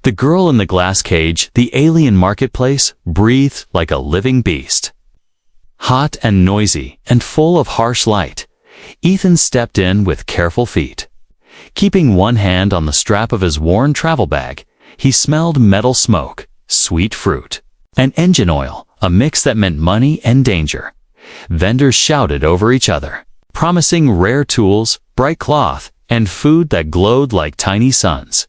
The girl in the glass cage, the alien marketplace, breathed like a living beast. Hot and noisy and full of harsh light, Ethan stepped in with careful feet. Keeping one hand on the strap of his worn travel bag, he smelled metal smoke, sweet fruit, and engine oil, a mix that meant money and danger. Vendors shouted over each other, promising rare tools, bright cloth, and food that glowed like tiny suns.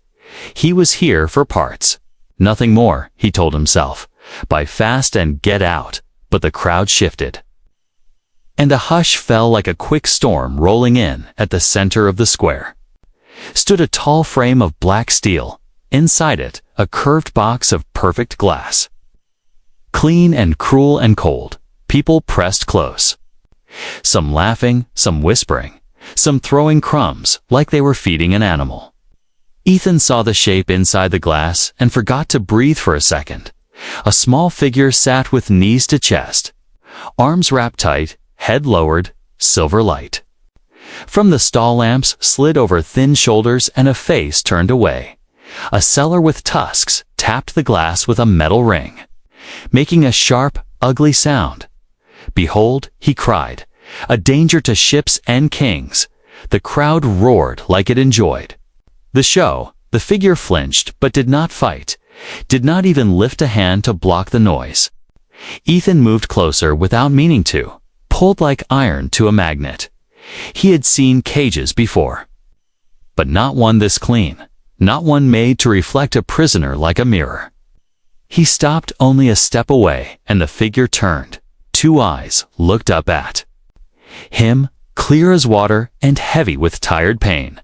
He was here for parts. Nothing more, he told himself. Buy fast and get out. But the crowd shifted. And a hush fell like a quick storm rolling in at the center of the square. Stood a tall frame of black steel. Inside it, a curved box of perfect glass. Clean and cruel and cold, people pressed close. Some laughing, some whispering, some throwing crumbs like they were feeding an animal. Ethan saw the shape inside the glass and forgot to breathe for a second. A small figure sat with knees to chest, arms wrapped tight, head lowered, silver light. From the stall lamps slid over thin shoulders and a face turned away. A seller with tusks tapped the glass with a metal ring, making a sharp, ugly sound. "Behold," he cried, "a danger to ships and kings." The crowd roared like it enjoyed the show. The figure flinched but did not fight, did not even lift a hand to block the noise. Ethan moved closer without meaning to, pulled like iron to a magnet. He had seen cages before, but not one this clean, not one made to reflect a prisoner like a mirror. He stopped only a step away, and the figure turned. Two eyes looked up at him, clear as water and heavy with tired pain.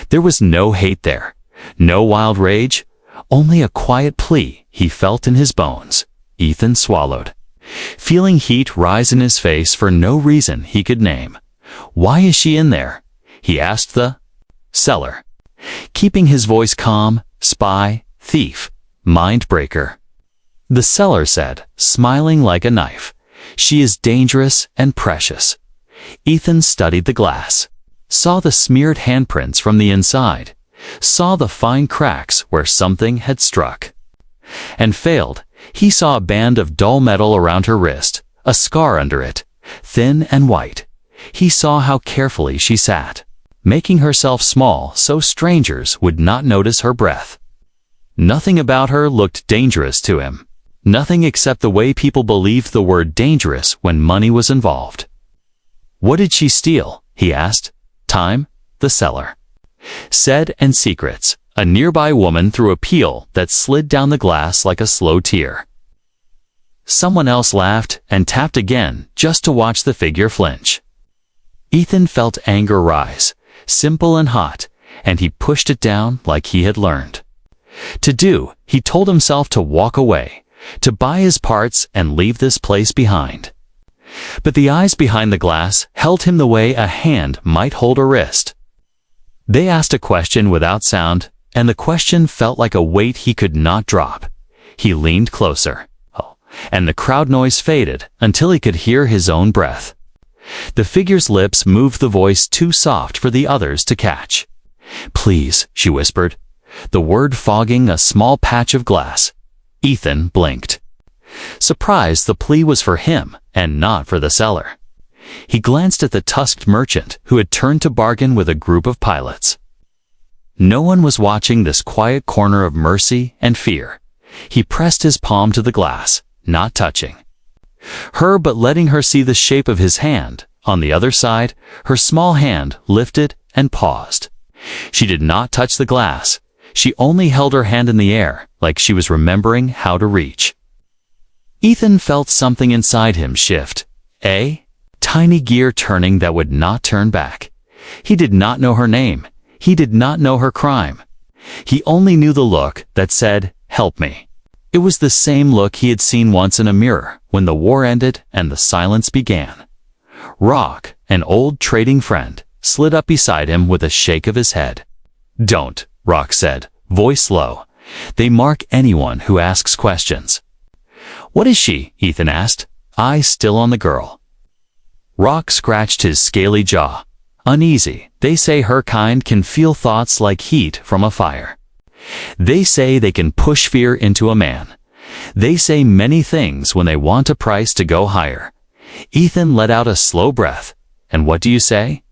There was no hate there, no wild rage, only a quiet plea he felt in his bones. Ethan swallowed, feeling heat rise in his face for no reason he could name. "Why is she in there?" he asked the seller, keeping his voice calm. "Spy, thief, mind-breaker." The seller said, smiling like a knife, "She is dangerous and precious." Ethan studied the glass, saw the smeared handprints from the inside, saw the fine cracks where something had struck and failed. He saw a band of dull metal around her wrist, a scar under it, thin and white. He saw how carefully she sat, making herself small so strangers would not notice her breath. Nothing about her looked dangerous to him. Nothing except the way people believed the word dangerous when money was involved. "What did she steal?" he asked. "Time," the seller said, "and secrets." A nearby woman threw a peel that slid down the glass like a slow tear. Someone else laughed and tapped again just to watch the figure flinch. Ethan felt anger rise, simple and hot, and he pushed it down like he had learned to do. He told himself to walk away, to buy his parts and leave this place behind. But the eyes behind the glass held him the way a hand might hold a wrist. They asked a question without sound, and the question felt like a weight he could not drop. He leaned closer, and the crowd noise faded until he could hear his own breath. The figure's lips moved, the voice too soft for the others to catch. "Please," she whispered, the word fogging a small patch of glass. Ethan blinked, surprised the plea was for him and not for the seller. He glanced at the tusked merchant who had turned to bargain with a group of pilots. No one was watching this quiet corner of mercy and fear. He pressed his palm to the glass, not touching her but letting her see the shape of his hand. On the other side, her small hand lifted and paused. She did not touch the glass. She only held her hand in the air, like she was remembering how to reach. Ethan felt something inside him shift. A tiny gear turning that would not turn back. He did not know her name. He did not know her crime. He only knew the look that said, "Help me." It was the same look he had seen once in a mirror when the war ended and the silence began. Rock, an old trading friend, slid up beside him with a shake of his head. "Don't," Rock said, voice low. "They mark anyone who asks questions." "What is she?" Ethan asked, eyes still on the girl. Rock scratched his scaly jaw. "Uneasy. They say her kind can feel thoughts like heat from a fire." They say they can push fear into a man. They say many things when they want a price to go higher. Ethan let out a slow breath. And what do you say?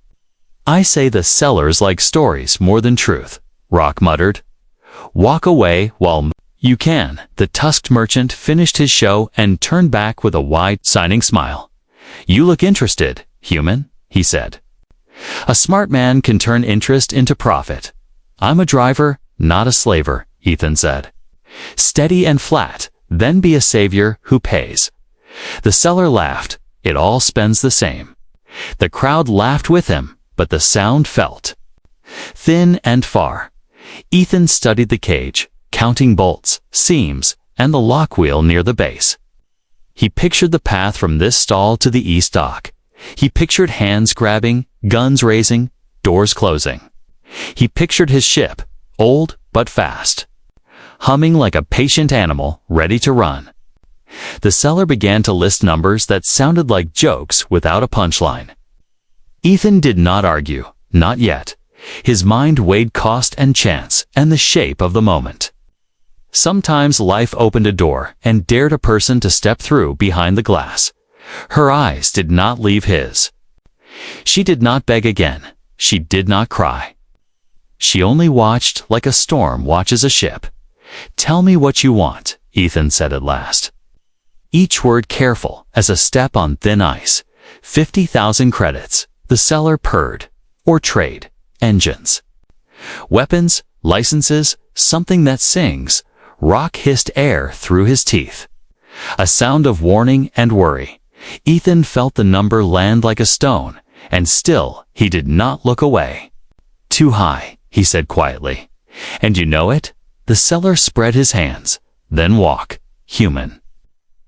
I say the sellers like stories more than truth, Rock muttered. Walk away while you can. The tusked merchant finished his show and turned back with a wide, signing smile. You look interested, human, he said. A smart man can turn interest into profit. I'm a driver, not a slaver, Ethan said. Steady and flat, then be a savior who pays. The seller laughed. It all spends the same. The crowd laughed with him, but the sound felt thin and far. Ethan studied the cage, counting bolts, seams, and the lock wheel near the base. He pictured the path from this stall to the east dock. He pictured hands grabbing, guns raising, doors closing. He pictured his ship, old but fast, humming like a patient animal ready to run. The seller began to list numbers that sounded like jokes without a punchline. Ethan did not argue, not yet. His mind weighed cost and chance and the shape of the moment. Sometimes life opened a door and dared a person to step through behind the glass. Her eyes did not leave his. She did not beg again. She did not cry. She only watched like a storm watches a ship. Tell me what you want, Ethan said at last. Each word careful as a step on thin ice. 50,000 credits, the seller purred. Or trade, engines. Weapons, licenses, something that sings. Rock hissed air through his teeth. A sound of warning and worry. Ethan felt the number land like a stone, and still he did not look away. Too high, he said quietly. And you know it? The seller spread his hands. Then walk, human.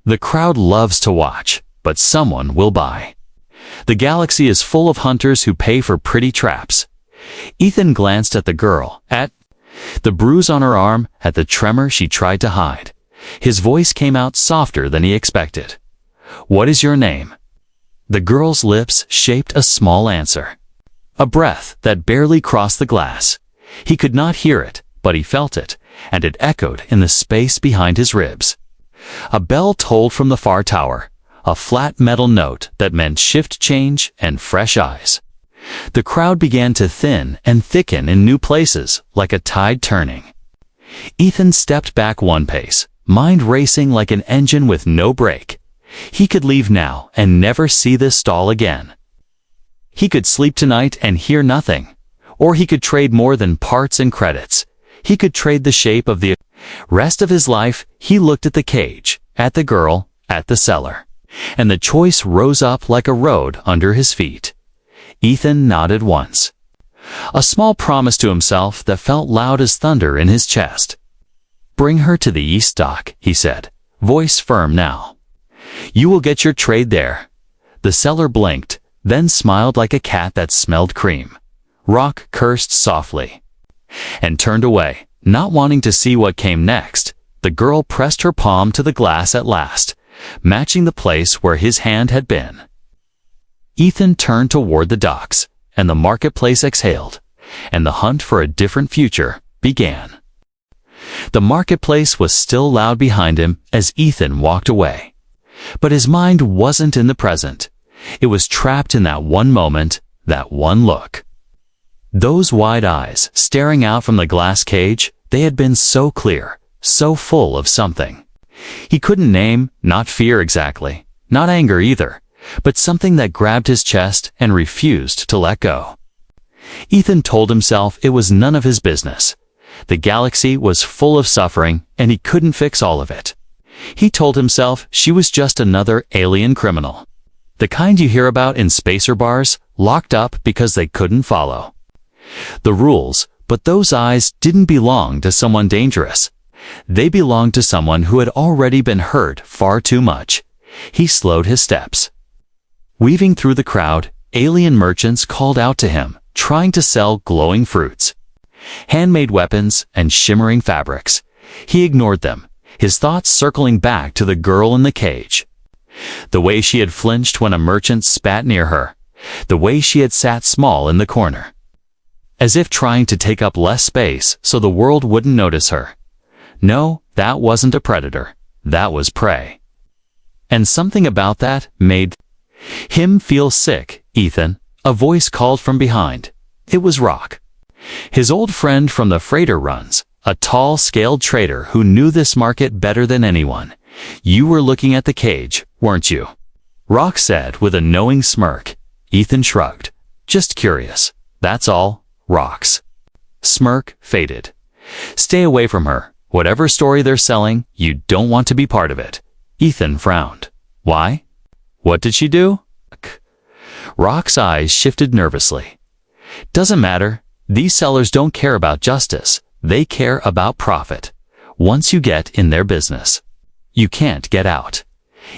The crowd loves to watch, but someone will buy. The galaxy is full of hunters who pay for pretty traps. Ethan glanced at the girl, at the bruise on her arm, at the tremor she tried to hide. His voice came out softer than he expected. What is your name? The girl's lips shaped a small answer. A breath that barely crossed the glass. He could not hear it, but he felt it, and it echoed in the space behind his ribs. A bell tolled from the far tower, a flat metal note that meant shift change and fresh eyes. The crowd began to thin and thicken in new places, like a tide turning. Ethan stepped back one pace, mind racing like an engine with no brake. He could leave now and never see this stall again. He could sleep tonight and hear nothing. Or he could trade more than parts and credits. He could trade the shape of the rest of his life. He looked at the cage, at the girl, at the seller. And the choice rose up like a road under his feet. Ethan nodded once. A small promise to himself that felt loud as thunder in his chest. Bring her to the east dock, he said, voice firm now. You will get your trade there. The seller blinked, then smiled like a cat that smelled cream. Rock cursed softly and turned away, not wanting to see what came next. The girl pressed her palm to the glass at last, matching the place where his hand had been. Ethan turned toward the docks, and the marketplace exhaled, and the hunt for a different future began. The marketplace was still loud behind him as Ethan walked away. But his mind wasn't in the present. It was trapped in that one moment, that one look. Those wide eyes staring out from the glass cage, they had been so clear, so full of something. He couldn't name, not fear exactly, not anger either, but something that grabbed his chest and refused to let go. Ethan told himself it was none of his business. The galaxy was full of suffering, and he couldn't fix all of it. He told himself she was just another alien criminal. The kind you hear about in spacer bars, locked up because they couldn't follow the rules, but those eyes didn't belong to someone dangerous. They belonged to someone who had already been hurt far too much. He slowed his steps. Weaving through the crowd, alien merchants called out to him, trying to sell glowing fruits, handmade weapons, and shimmering fabrics. He ignored them, his thoughts circling back to the girl in the cage. The way she had flinched when a merchant spat near her. The way she had sat small in the corner. as if trying to take up less space so the world wouldn't notice her. No, that wasn't a predator. That was prey. And something about that made him feel sick. Ethan, a voice called from behind. It was Rock. His old friend from the freighter runs, a tall, scaled trader who knew this market better than anyone. You were looking at the cage, weren't you? Rock said with a knowing smirk. Ethan shrugged. Just curious. That's all. Rock's smirk faded. Stay away from her. Whatever story they're selling, you don't want to be part of it. Ethan frowned. Why? What did she do? Rock's eyes shifted nervously. Doesn't matter. These sellers don't care about justice. They care about profit. Once you get in their business, you can't get out.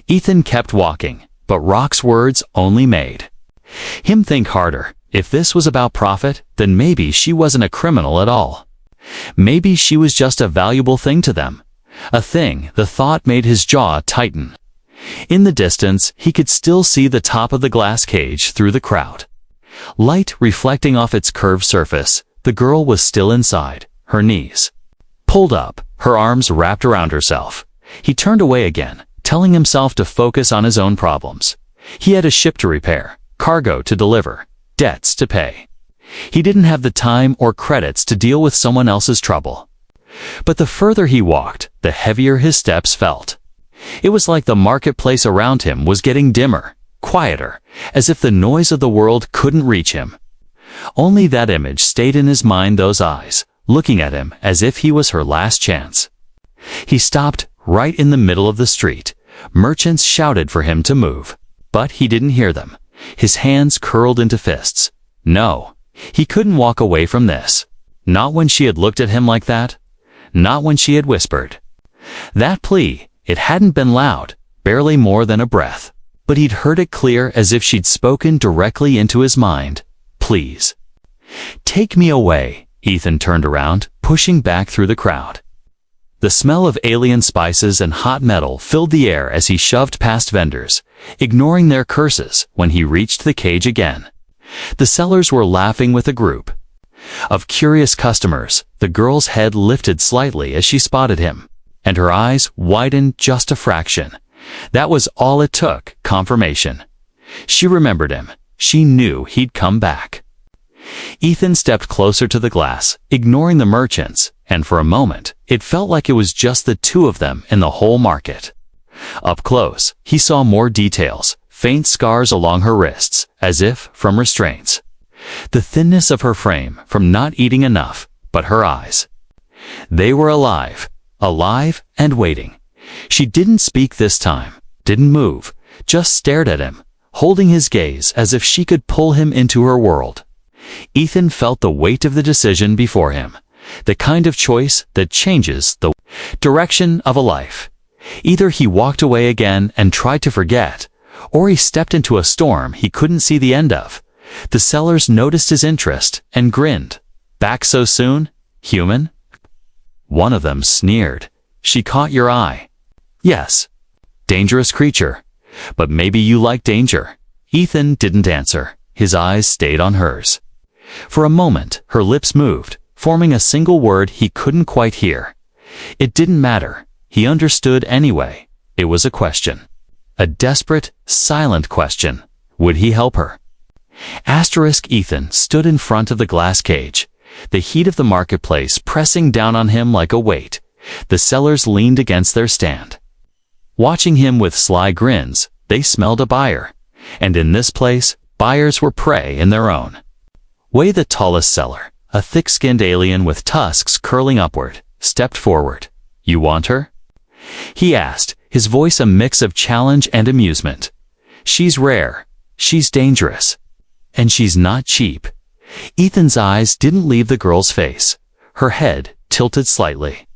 Ethan kept walking, but Rock's words only made him think harder. If this was about profit, then maybe she wasn't a criminal at all. Maybe she was just a valuable thing to them. A thing. The thought made his jaw tighten. In the distance, he could still see the top of the glass cage through the crowd. Light reflecting off its curved surface. The girl was still inside, her knees pulled up, her arms wrapped around herself. He turned away again, telling himself to focus on his own problems. He had a ship to repair, cargo to deliver, debts to pay. He didn't have the time or credits to deal with someone else's trouble. But the further he walked, the heavier his steps felt. It was like the marketplace around him was getting dimmer, quieter, as if the noise of the world couldn't reach him. Only that image stayed in his mind, those eyes, looking at him as if he was her last chance. He stopped right in the middle of the street. Merchants shouted for him to move, but he didn't hear them. His hands curled into fists. No, he couldn't walk away from this. Not when she had looked at him like that. Not when she had whispered that plea. It hadn't been loud, barely more than a breath, but he'd heard it clear, as if she'd spoken directly into his mind. Please. Take me away. Ethan turned around, pushing back through the crowd. The smell of alien spices and hot metal filled the air as he shoved past vendors, ignoring their curses. When he reached the cage again, the sellers were laughing with a group of curious customers. The girl's head lifted slightly as she spotted him, and her eyes widened just a fraction. That was all it took, confirmation. She remembered him. She knew he'd come back. Ethan stepped closer to the glass, ignoring the merchants, and for a moment, it felt like it was just the two of them in the whole market. Up close, he saw more details, faint scars along her wrists, as if from restraints. The thinness of her frame from not eating enough, but her eyes. They were alive and waiting. She didn't speak this time, didn't move, just stared at him, holding his gaze as if she could pull him into her world. Ethan felt the weight of the decision before him, the kind of choice that changes the direction of a life. Either he walked away again and tried to forget, or he stepped into a storm he couldn't see the end of. The sellers noticed his interest and grinned. Back so soon? Human? One of them sneered. She caught your eye. Yes. Dangerous creature. But maybe you like danger. Ethan didn't answer. His eyes stayed on hers. For a moment, her lips moved, forming a single word he couldn't quite hear. It didn't matter. He understood anyway. It was a question. A desperate, silent question. Would he help her? Ethan stood in front of the glass cage, the heat of the marketplace pressing down on him like a weight. The sellers leaned against their stand, watching him with sly grins. They smelled a buyer, and in this place, buyers were prey in their own way. The tallest seller, a thick-skinned alien with tusks curling upward, stepped forward. You want her? He asked, his voice a mix of challenge and amusement. She's rare, she's dangerous, and she's not cheap. Ethan's eyes didn't leave the girl's face. Her head tilted slightly,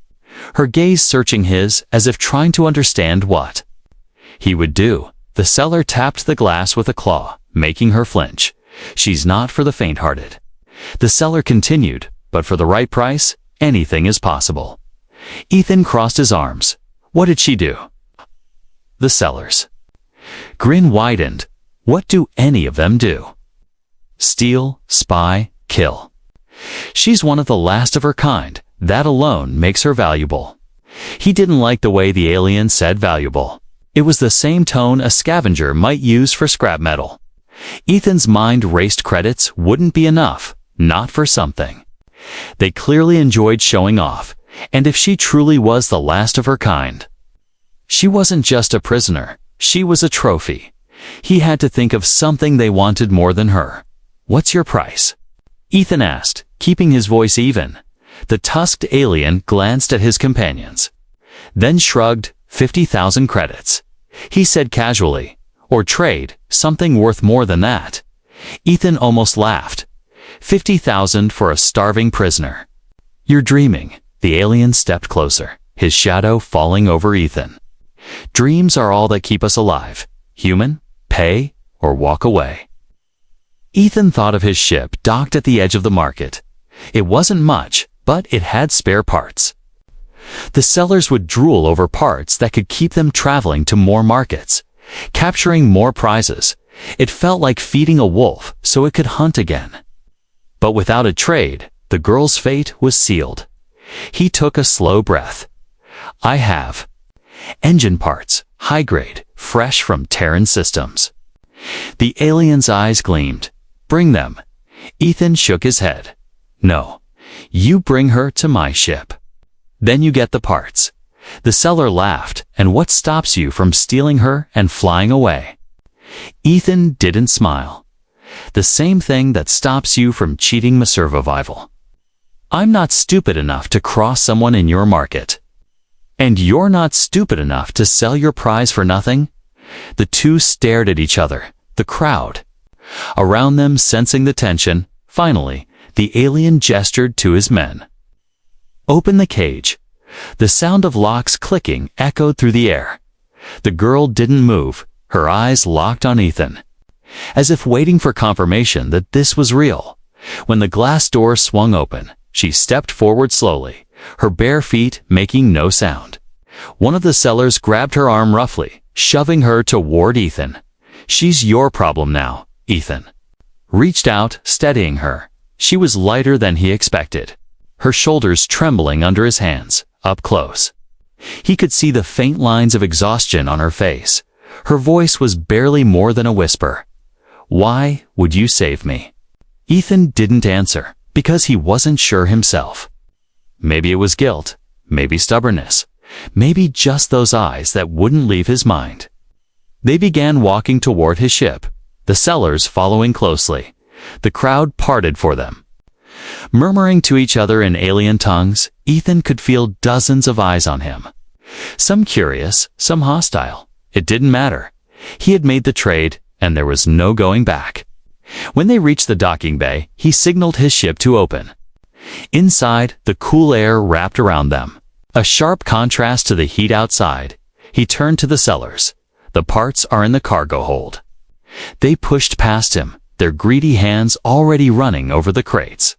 her gaze searching his as if trying to understand what he would do. The seller tapped the glass with a claw, making her flinch. She's not for the faint-hearted. The seller continued, but for the right price, anything is possible. Ethan crossed his arms. What did she do? The sellers. Grin widened. What do any of them do? Steal, spy, kill. She's one of the last of her kind. That alone makes her valuable. He didn't like the way the alien said valuable. It was the same tone a scavenger might use for scrap metal. Ethan's mind raced. Credits wouldn't be enough, not for something. They clearly enjoyed showing off, and if she truly was the last of her kind. She wasn't just a prisoner, she was a trophy. He had to think of something they wanted more than her. "What's your price?" Ethan asked, keeping his voice even. The tusked alien glanced at his companions, then shrugged. 50,000 credits. He said casually, "Or trade, something worth more than that." Ethan almost laughed. 50,000 for a starving prisoner. "You're dreaming." The alien stepped closer, his shadow falling over Ethan. "Dreams are all that keep us alive. Human, pay, or walk away." Ethan thought of his ship docked at the edge of the market. It wasn't much, but it had spare parts. The sellers would drool over parts that could keep them traveling to more markets, capturing more prizes. It felt like feeding a wolf so it could hunt again. But without a trade, the girl's fate was sealed. He took a slow breath. "I have engine parts, high grade, fresh from Terran systems." The alien's eyes gleamed. "Bring them." Ethan shook his head. "No, you bring her to my ship. Then you get the parts." The seller laughed. "And what stops you from stealing her and flying away?" Ethan didn't smile. "The same thing that stops you from cheating my survival. I'm not stupid enough to cross someone in your market. And you're not stupid enough to sell your prize for nothing." The two stared at each other, the crowd around them sensing the tension. Finally, the alien gestured to his men. "Open the cage." The sound of locks clicking echoed through the air. The girl didn't move, her eyes locked on Ethan, as if waiting for confirmation that this was real. When the glass door swung open, she stepped forward slowly, her bare feet making no sound. One of the sellers grabbed her arm roughly, shoving her toward Ethan. "She's your problem now," Ethan reached out, steadying her. She was lighter than he expected, her shoulders trembling under his hands. Up close, he could see the faint lines of exhaustion on her face. Her voice was barely more than a whisper. "Why would you save me?" Ethan didn't answer, because he wasn't sure himself. Maybe it was guilt, maybe stubbornness, maybe just those eyes that wouldn't leave his mind. They began walking toward his ship, the sellers following closely. The crowd parted for them. Murmuring to each other in alien tongues, Ethan could feel dozens of eyes on him. Some curious, some hostile. It didn't matter. He had made the trade, and there was no going back. When they reached the docking bay, he signaled his ship to open. Inside, the cool air wrapped around them, a sharp contrast to the heat outside. He turned to the sellers. "The parts are in the cargo hold." They pushed past him, their greedy hands already running over the crates.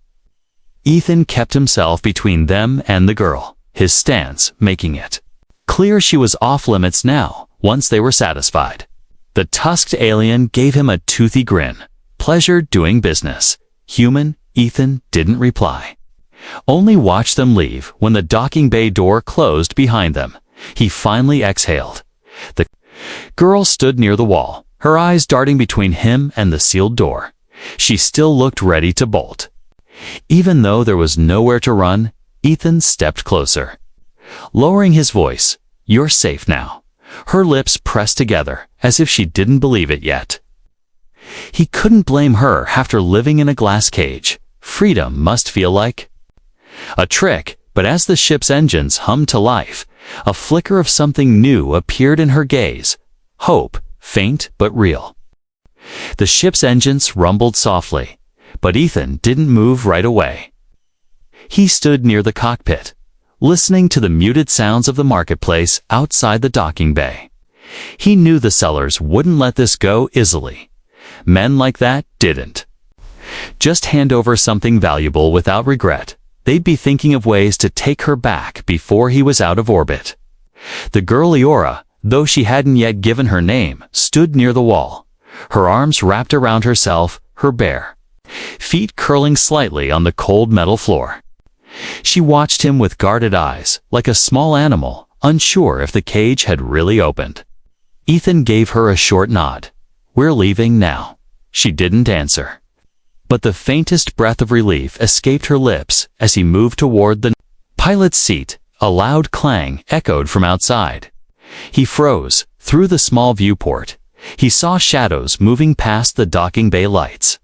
Ethan kept himself between them and the girl, his stance making it clear she was off limits now, once they were satisfied. The tusked alien gave him a toothy grin. "Pleasure doing business." Human, Ethan didn't reply. Only watched them leave. When the docking bay door closed behind them, he finally exhaled. The girl stood near the wall, her eyes darting between him and the sealed door. She still looked ready to bolt. Even though there was nowhere to run, Ethan stepped closer. Lowering his voice, "You're safe now." Her lips pressed together, as if she didn't believe it yet. He couldn't blame her after living in a glass cage. Freedom must feel like a trick, but as the ship's engines hummed to life, a flicker of something new appeared in her gaze. Hope, faint but real. The ship's engines rumbled softly, but Ethan didn't move right away. He stood near the cockpit, listening to the muted sounds of the marketplace outside the docking bay. He knew the sellers wouldn't let this go easily. Men like that didn't just hand over something valuable without regret. They'd be thinking of ways to take her back before he was out of orbit. The girl Eora, though she hadn't yet given her name, stood near the wall, her arms wrapped around herself, her bare feet curling slightly on the cold metal floor. She watched him with guarded eyes, like a small animal, unsure if the cage had really opened. Ethan gave her a short nod. "We're leaving now." She didn't answer. But the faintest breath of relief escaped her lips as he moved toward the pilot's seat. A loud clang echoed from outside. He froze. Through the small viewport, he saw shadows moving past the docking bay lights.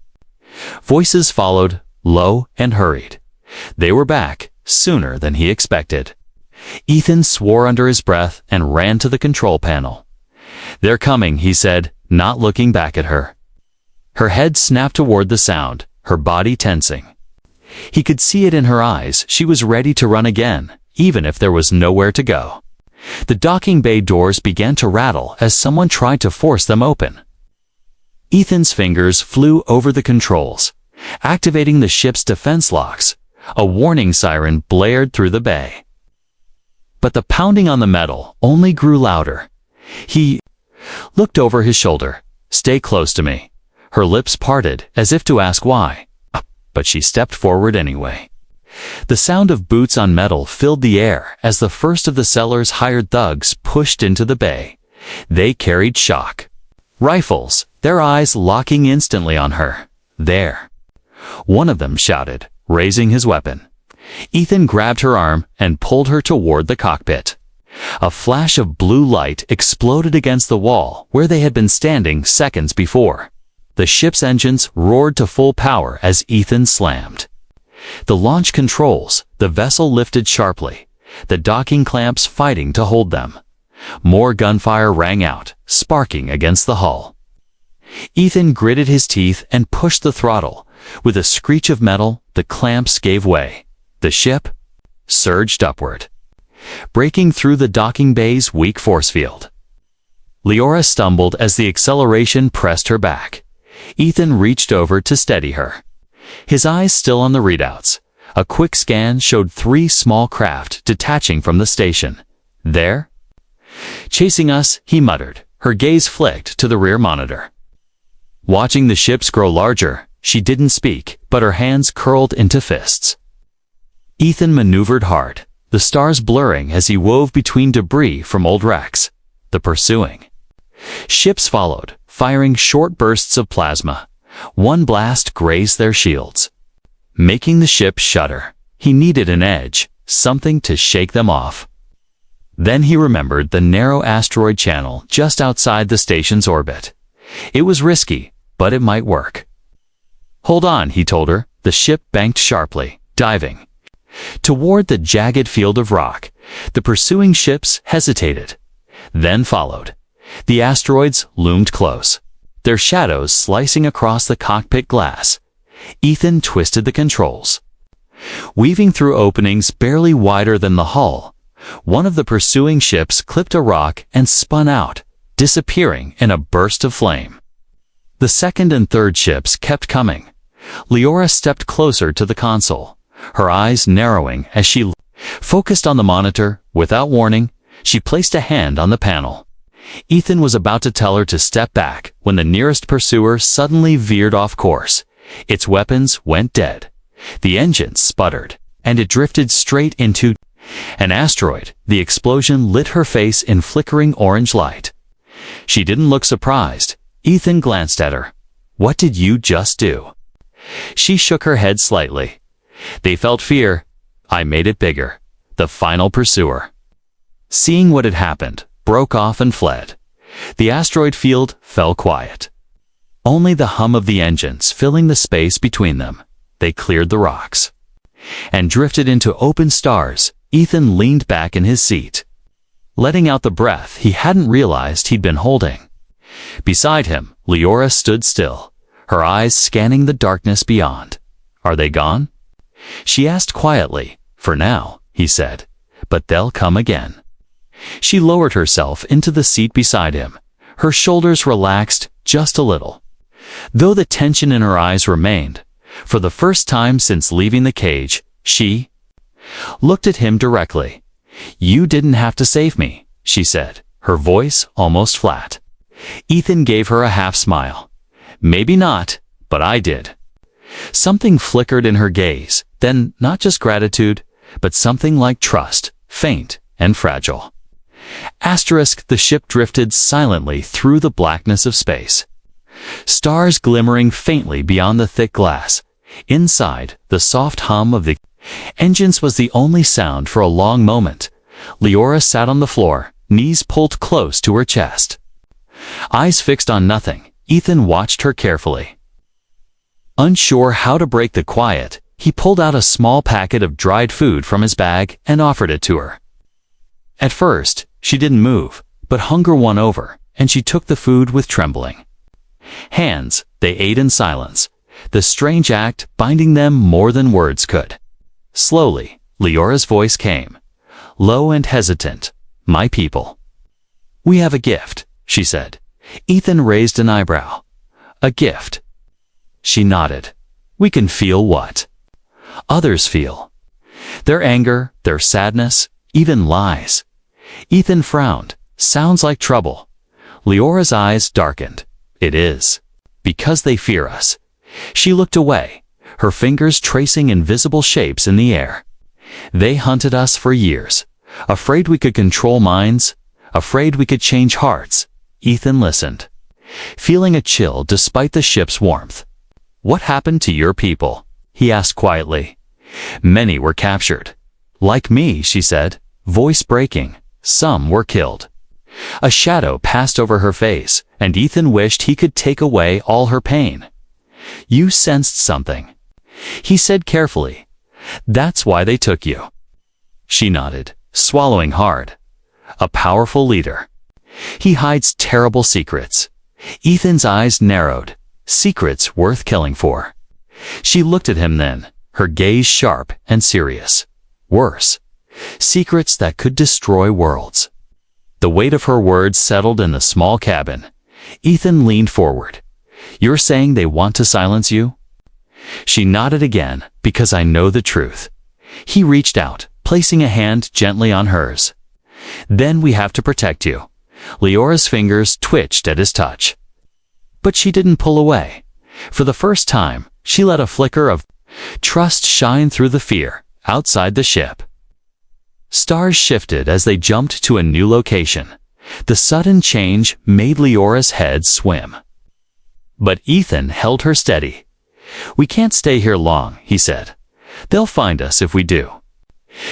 Voices followed, low and hurried. They were back, sooner than he expected. Ethan swore under his breath and ran to the control panel. "They're coming," he said, not looking back at her. Her head snapped toward the sound, her body tensing. He could see it in her eyes. She was ready to run again, even if there was nowhere to go. The docking bay doors began to rattle as someone tried to force them open. Ethan's fingers flew over the controls, activating the ship's defense locks. A warning siren blared through the bay. But the pounding on the metal only grew louder. He looked over his shoulder. "Stay close to me." Her lips parted as if to ask why, but she stepped forward anyway. The sound of boots on metal filled the air as the first of the seller's hired thugs pushed into the bay. They carried shock rifles, their eyes locking instantly on her. "There!" one of them shouted, raising his weapon. Ethan grabbed her arm and pulled her toward the cockpit. A flash of blue light exploded against the wall where they had been standing seconds before. The ship's engines roared to full power as Ethan slammed the launch controls. The vessel lifted sharply, the docking clamps fighting to hold them. More gunfire rang out, sparking against the hull. Ethan gritted his teeth and pushed the throttle. With a screech of metal, the clamps gave way. The ship surged upward, breaking through the docking bay's weak force field. Leora stumbled as the acceleration pressed her back. Ethan reached over to steady her, his eyes still on the readouts. A quick scan showed 3 small craft detaching from the station. "There?" "Chasing us," he muttered. Her gaze flicked to the rear monitor. Watching the ships grow larger, she didn't speak, but her hands curled into fists. Ethan maneuvered hard, the stars blurring as he wove between debris from old wrecks. The pursuing ships followed, firing short bursts of plasma. One blast grazed their shields, making the ship shudder. He needed an edge, something to shake them off. Then he remembered the narrow asteroid channel just outside the station's orbit. It was risky, but it might work. "Hold on," he told her. The ship banked sharply, diving toward the jagged field of rock. The pursuing ships hesitated, then followed. The asteroids loomed close, their shadows slicing across the cockpit glass. Ethan twisted the controls. Weaving through openings barely wider than the hull, one of the pursuing ships clipped a rock and spun out, disappearing in a burst of flame. The second and third ships kept coming. Leora stepped closer to the console, her eyes narrowing as she focused on the monitor. Without warning, she placed a hand on the panel. Ethan was about to tell her to step back when the nearest pursuer suddenly veered off course. Its weapons went dead. The engines sputtered, and it drifted straight into an asteroid. The explosion lit her face in flickering orange light. She didn't look surprised. Ethan glanced at her. "What did you just do?" She shook her head slightly. "They felt fear. I made it bigger." The final pursuer, seeing what had happened, broke off and fled. The asteroid field fell quiet. Only the hum of the engines filling the space between them. They cleared the rocks and drifted into open stars. Ethan leaned back in his seat, letting out the breath he hadn't realized he'd been holding. Beside him, Leora stood still, her eyes scanning the darkness beyond. "Are they gone?" she asked quietly. "For now," he said, "but they'll come again." She lowered herself into the seat beside him. Her shoulders relaxed just a little, though the tension in her eyes remained. For the first time since leaving the cage, she looked at him directly. "You didn't have to save me," she said, her voice almost flat. Ethan gave her a half smile. "Maybe not, but I did." Something flickered in her gaze, then not just gratitude, but something like trust, faint and fragile. Asterisk, the ship drifted silently through the blackness of space. Stars glimmering faintly beyond the thick glass. Inside, the soft hum of the engines was the only sound for a long moment. Leora sat on the floor, knees pulled close to her chest. Eyes fixed on nothing, Ethan watched her carefully. Unsure how to break the quiet, he pulled out a small packet of dried food from his bag and offered it to her. At first, she didn't move, but hunger won over, and she took the food with trembling hands. They ate in silence, the strange act binding them more than words could. Slowly, Leora's voice came, low and hesitant. "My people. We have a gift," she said. Ethan raised an eyebrow. "A gift?" She nodded. "We can feel what others feel. Their anger, their sadness, even lies." Ethan frowned. "Sounds like trouble." Leora's eyes darkened. "It is. Because they fear us." She looked away, her fingers tracing invisible shapes in the air. "They hunted us for years, afraid we could control minds, afraid we could change hearts." Ethan listened, feeling a chill despite the ship's warmth. "What happened to your people?" he asked quietly. "Many were captured. Like me," she said, voice breaking. "Some were killed." A shadow passed over her face, and Ethan wished he could take away all her pain. "You sensed something," he said carefully. "That's why they took you." She nodded, swallowing hard. "A powerful leader. He hides terrible secrets." Ethan's eyes narrowed. "Secrets worth killing for." She looked at him then, her gaze sharp and serious. "Worse. Secrets that could destroy worlds." The weight of her words settled in the small cabin. Ethan leaned forward. "You're saying they want to silence you?" She nodded again. "Because I know the truth." He reached out, placing a hand gently on hers. "Then we have to protect you." Leora's fingers twitched at his touch. But she didn't pull away. For the first time, she let a flicker of trust shine through the fear outside the ship. Stars shifted as they jumped to a new location. The sudden change made Leora's head swim. But Ethan held her steady. "We can't stay here long," he said. "They'll find us if we do."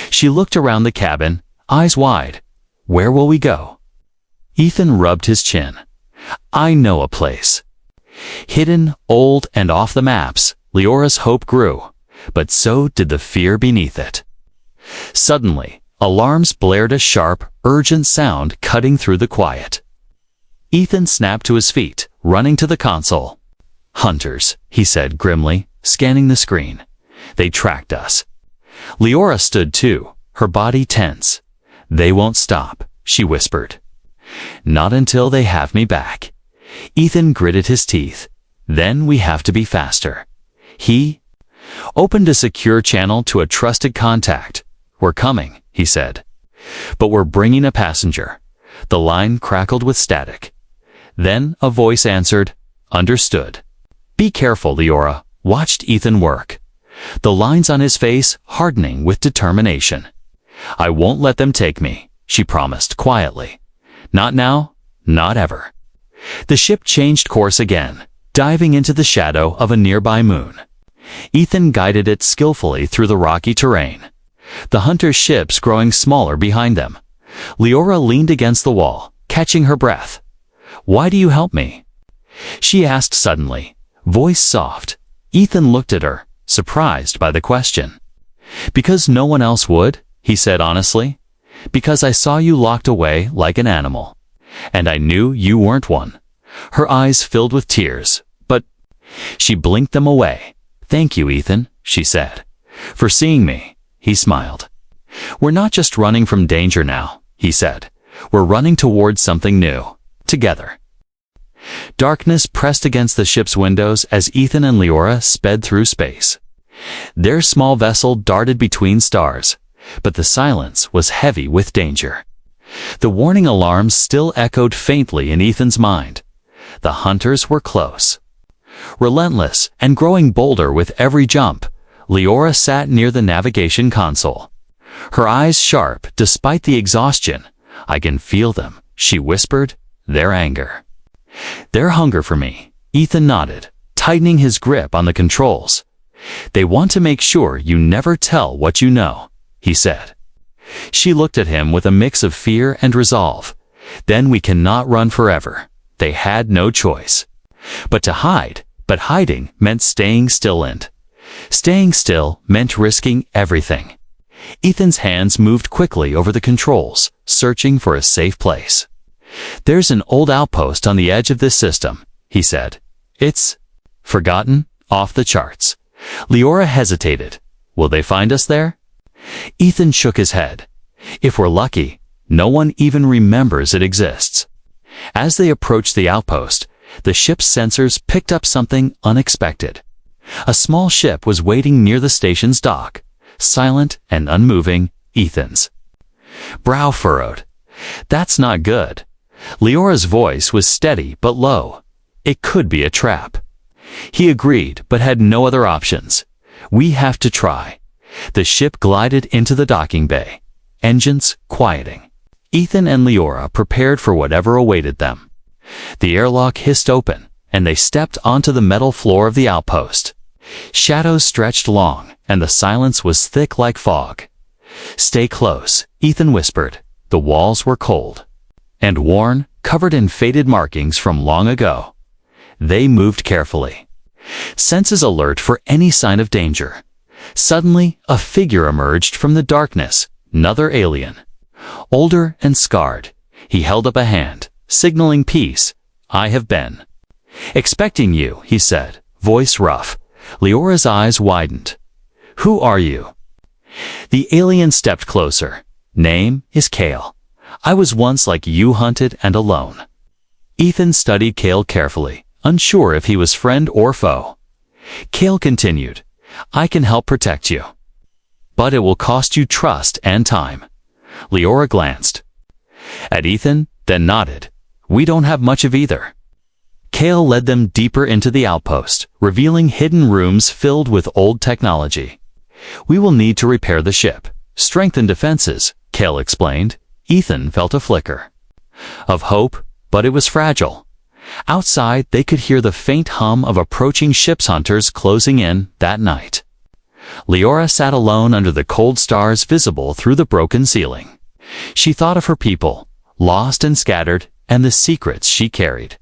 She looked around the cabin, eyes wide. "Where will we go?" Ethan rubbed his chin. "I know a place." Hidden, old, and off the maps, Leora's hope grew, but so did the fear beneath it. Suddenly, alarms blared, a sharp, urgent sound cutting through the quiet. Ethan snapped to his feet, running to the console. "Hunters," he said grimly, scanning the screen. "They tracked us." Leora stood too, her body tense. "They won't stop," she whispered. "Not until they have me back." Ethan gritted his teeth. "Then we have to be faster." He opened a secure channel to a trusted contact. "We're coming," he said. "But we're bringing a passenger." The line crackled with static. Then a voice answered, "Understood." "Be careful," Leora watched Ethan work, the lines on his face hardening with determination. "I won't let them take me," she promised quietly. "Not now, not ever." The ship changed course again, diving into the shadow of a nearby moon. Ethan guided it skillfully through the rocky terrain, the hunter's ships growing smaller behind them. Leora leaned against the wall, catching her breath. "Why do you help me?" she asked suddenly, voice soft. Ethan looked at her, surprised by the question. "Because no one else would," he said honestly. "Because I saw you locked away like an animal. And I knew you weren't one." Her eyes filled with tears, but she blinked them away. "Thank you, Ethan," she said, "for seeing me." He smiled. "We're not just running from danger now," he said. "We're running towards something new, together." Darkness pressed against the ship's windows as Ethan and Leora sped through space. Their small vessel darted between stars, but the silence was heavy with danger. The warning alarms still echoed faintly in Ethan's mind. The hunters were close. Relentless and growing bolder with every jump, Leora sat near the navigation console. Her eyes sharp despite the exhaustion. "I can feel them," she whispered, "their anger. Their hunger for me." Ethan nodded, tightening his grip on the controls. "They want to make sure you never tell what you know," he said. She looked at him with a mix of fear and resolve. Then we cannot run forever. They had no choice. But hiding meant staying still, and staying still meant risking everything. Ethan's hands moved quickly over the controls, searching for a safe place. "There's an old outpost on the edge of this system," he said. "It's forgotten, off the charts." Leora hesitated. "Will they find us there?" Ethan shook his head. "If we're lucky, no one even remembers it exists." As they approached the outpost, the ship's sensors picked up something unexpected. A small ship was waiting near the station's dock, silent and unmoving. Ethan's brow furrowed. "That's not good." Leora's voice was steady but low. "It could be a trap." He agreed, but had no other options. "We have to try." The ship glided into the docking bay, engines quieting. Ethan and Leora prepared for whatever awaited them. The airlock hissed open, and they stepped onto the metal floor of the outpost. Shadows stretched long, and the silence was thick like fog. "Stay close," Ethan whispered. The walls were cold and worn, covered in faded markings from long ago. They moved carefully, senses alert for any sign of danger. Suddenly, a figure emerged from the darkness, another alien. Older and scarred, he held up a hand, signaling peace. "I have been expecting you," he said, voice rough. Leora's eyes widened. "Who are you?" The alien stepped closer. "Name is Kale. I was once like you, hunted and alone." Ethan studied Kale carefully, unsure if he was friend or foe. Kale continued, "I can help protect you, but it will cost you trust and time." Leora glanced at Ethan, then nodded. "We don't have much of either." Kale led them deeper into the outpost, revealing hidden rooms filled with old technology. "We will need to repair the ship, strengthen defenses," Kale explained. Ethan felt a flicker of hope, but it was fragile. Outside, they could hear the faint hum of approaching ship's hunters closing in that night. Leora sat alone under the cold stars visible through the broken ceiling. She thought of her people, lost and scattered, and the secrets she carried.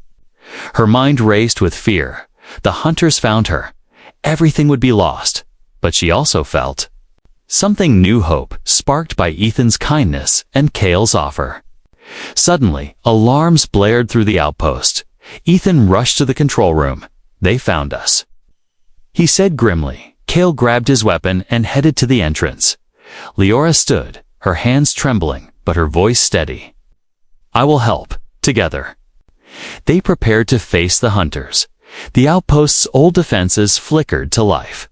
Her mind raced with fear. The hunters found her. Everything would be lost. But she also felt something new, hope, sparked by Ethan's kindness and Kale's offer. Suddenly, alarms blared through the outpost. Ethan rushed to the control room. "They found us," he said grimly. Kale grabbed his weapon and headed to the entrance. Leora stood, her hands trembling, but her voice steady. "I will help, together." They prepared to face the hunters. The outpost's old defenses flickered to life.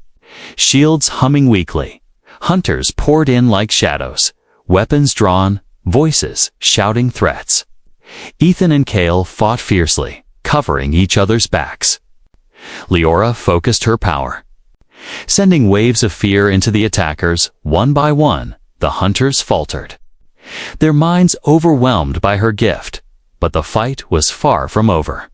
Shields humming weakly. Hunters poured in like shadows, weapons drawn, voices shouting threats. Ethan and Kale fought fiercely, covering each other's backs. Leora focused her power, sending waves of fear into the attackers. One by one, the hunters faltered, their minds overwhelmed by her gift. But the fight was far from over.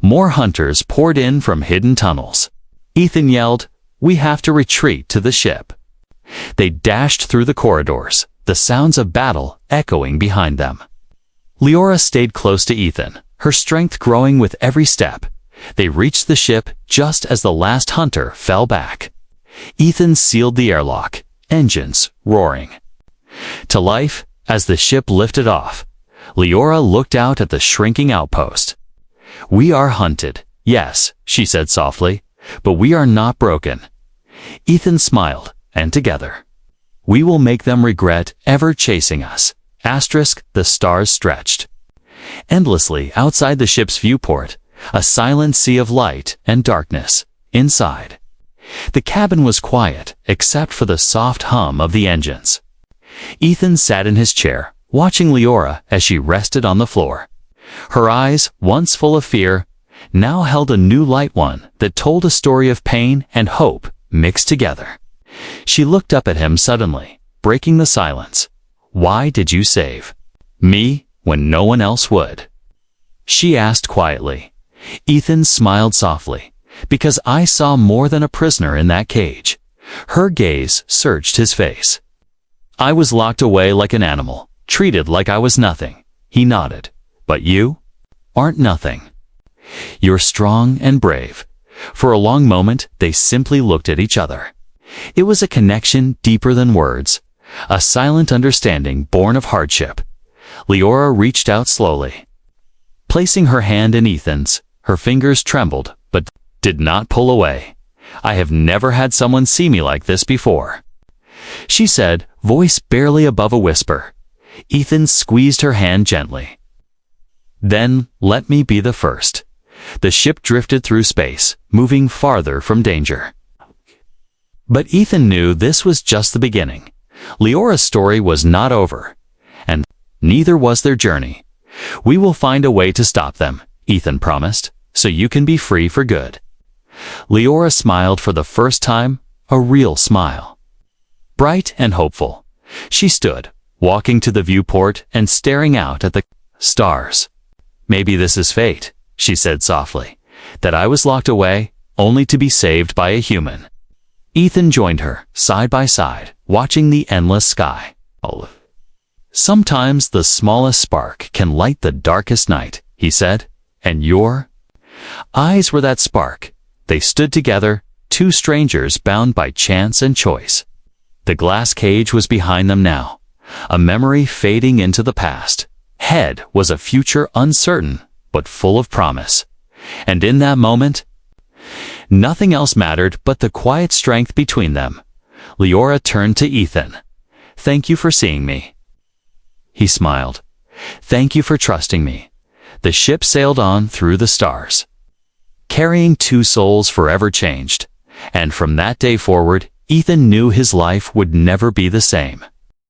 More hunters poured in from hidden tunnels. Ethan yelled, "We have to retreat to the ship." They dashed through the corridors, the sounds of battle echoing behind them. Leora stayed close to Ethan, her strength growing with every step. They reached the ship just as the last hunter fell back. Ethan sealed the airlock, engines roaring to life as the ship lifted off. Leora looked out at the shrinking outpost. "We are hunted, yes," she said softly, "but we are not broken." Ethan smiled, and together, "We will make them regret ever chasing us." The stars stretched endlessly outside the ship's viewport, a silent sea of light and darkness. Inside, the cabin was quiet except for the soft hum of the engines. Ethan sat in his chair, watching Leora as she rested on the floor. Her eyes, once full of fear, now held a new light one that told a story of pain and hope mixed together. She looked up at him suddenly, breaking the silence. "Why did you save me when no one else would?" she asked quietly. Ethan smiled softly, "Because I saw more than a prisoner in that cage." Her gaze searched his face. "I was locked away like an animal, treated like I was nothing." He nodded. "But you aren't nothing. You're strong and brave." For a long moment, they simply looked at each other. It was a connection deeper than words, a silent understanding born of hardship. Leora reached out slowly. Placing her hand in Ethan's, her fingers trembled, but did not pull away. "I have never had someone see me like this before," she said, voice barely above a whisper. Ethan squeezed her hand gently. "Then let me be the first." The ship drifted through space, moving farther from danger. But Ethan knew this was just the beginning. Leora's story was not over, and neither was their journey. "We will find a way to stop them," Ethan promised, "so you can be free for good." Leora smiled for the first time, a real smile. Bright and hopeful, she stood, walking to the viewport and staring out at the stars. "Maybe this is fate," she said softly, "that I was locked away, only to be saved by a human." Ethan joined her, side by side, watching the endless sky. "Sometimes the smallest spark can light the darkest night," he said, "and your eyes were that spark." They stood together, two strangers bound by chance and choice. The glass cage was behind them now, a memory fading into the past. Ahead was a future uncertain, but full of promise. And in that moment, nothing else mattered but the quiet strength between them. Leora turned to Ethan. "Thank you for seeing me." He smiled. "Thank you for trusting me." The ship sailed on through the stars, carrying two souls forever changed. And from that day forward, Ethan knew his life would never be the same.